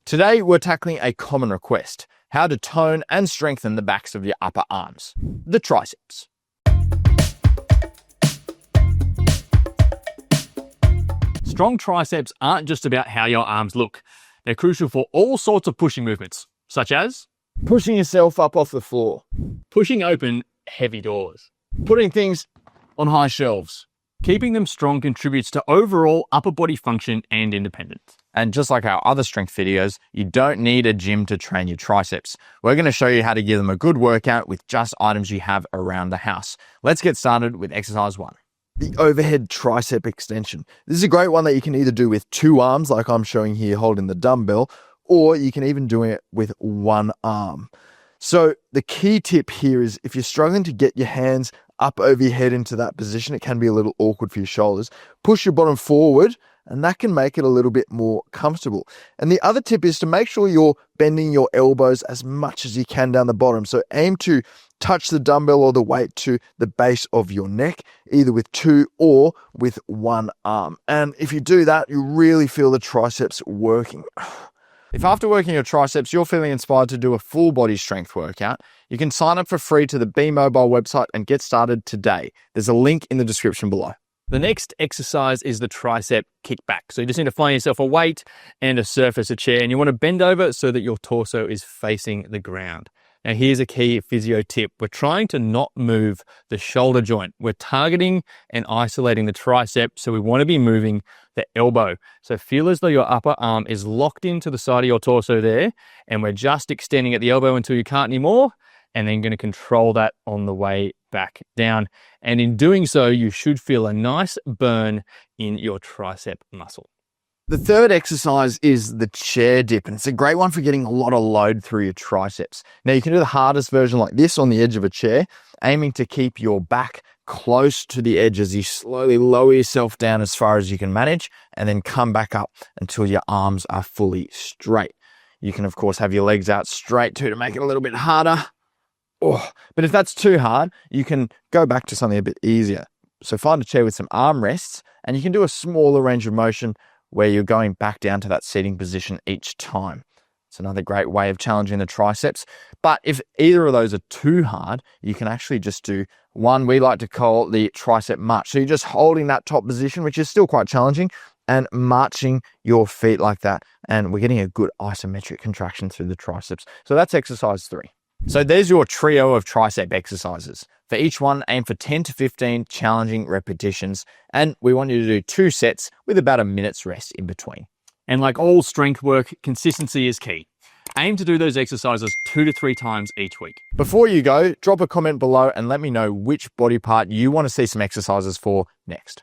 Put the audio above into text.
Today, we're tackling a common request: how to tone and strengthen the backs of your upper arms, the triceps. Strong triceps aren't just about how your arms look. They're crucial for all sorts of pushing movements, such as Pushing yourself up off the floor, pushing open heavy doors. putting things on high shelves. Keeping them strong contributes to overall upper body function and independence. And just like our other strength videos, you don't need a gym to train your triceps. We're going to show you how to give them a good workout with just items you have around the house. Let's get started with exercise 1. The overhead tricep extension. This is a great one that you can either do with 2 arms, like I'm showing here holding the dumbbell, or you can even do it with 1 arm. So the key tip here is if you're struggling to get your hands up over your head into that position, it can be a little awkward for your shoulders. Push your bottom forward, and that can make it a little bit more comfortable. And the other tip is to make sure you're bending your elbows as much as you can down the bottom. So aim to touch the dumbbell or the weight to the base of your neck, either with 2 or with 1 arm. And if you do that, you really feel the triceps working. If after working your triceps, you're feeling inspired to do a full body strength workout, you can sign up for free to the Be Mobile website and get started today. There's a link in the description below. The next exercise is the tricep kickback. So you just need to find yourself a weight and a surface, a chair, and you want to bend over so that your torso is facing the ground. Now here's a key physio tip. We're trying to not move the shoulder joint. We're targeting and isolating the tricep, so we want to be moving the elbow. So feel as though your upper arm is locked into the side of your torso there, and we're just extending at the elbow until you can't anymore, and then going to control that on the way back down. And in doing so, you should feel a nice burn in your tricep muscle. The third exercise is the chair dip, and it's a great one for getting a lot of load through your triceps. Now you can do the hardest version like this on the edge of a chair, aiming to keep your back close to the edge as you slowly lower yourself down as far as you can manage, and then come back up until your arms are fully straight. You can of course have your legs out straight too to make it a little bit harder. But if that's too hard, you can go back to something a bit easier. So find a chair with some arm rests, and you can do a smaller range of motion where you're going back down to that seating position each time. It's another great way of challenging the triceps. But if either of those are too hard, you can actually just do one we like to call the tricep march. So you're just holding that top position, which is still quite challenging, and marching your feet like that. And we're getting a good isometric contraction through the triceps. So that's exercise 3. So there's your trio of tricep exercises. For each one, aim for 10 to 15 challenging repetitions, and we want you to do 2 sets with about a minute's rest in between. And like all strength work, consistency is key. Aim to do those exercises 2 to 3 times each week. Before you go, drop a comment below and let me know which body part you want to see some exercises for next.